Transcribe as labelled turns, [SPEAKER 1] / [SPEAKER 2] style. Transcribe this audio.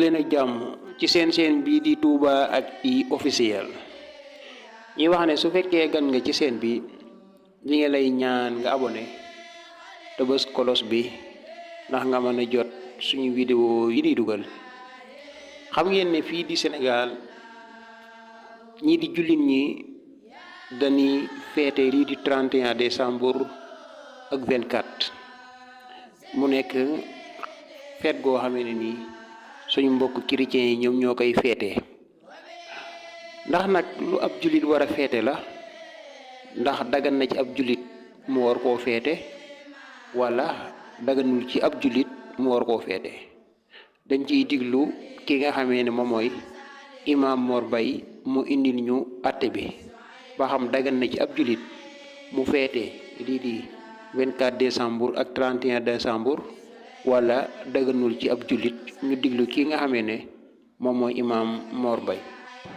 [SPEAKER 1] daleen ak jàmm ci seen bi di Touba Actu officiel ñi wax ne su fekkee gan nga ci seen bi ñi ngi lay ñaan nga abonné te bës kolos bi ndax nga mën a jot suñu vidéo yi di dugal. xam ngeen ne fii di Sénégal ñii di jullit ñi dañuy feete lii di 31 décembre ak 24 mu nekk feet goo xamee ne nii suñu mbokk chrétien yi ñoom ñoo koy feete. ndax nag lu ab jullit war a feete la, ndax dagan na ci ab jullit mu war koo feete wala daganul ci ab jullit mu war koo feete. dañ ciy diglu ki nga xamee ne moom mooy imam Mor Bay mu indil ñu àtte bi ba xam dagan na ci ab jullit mu feete lii di 24 décembre ak 31 décembre wala daganul ci ab jullit. ñu diglu ki nga xamee ne moom mooy imam Mor Bay.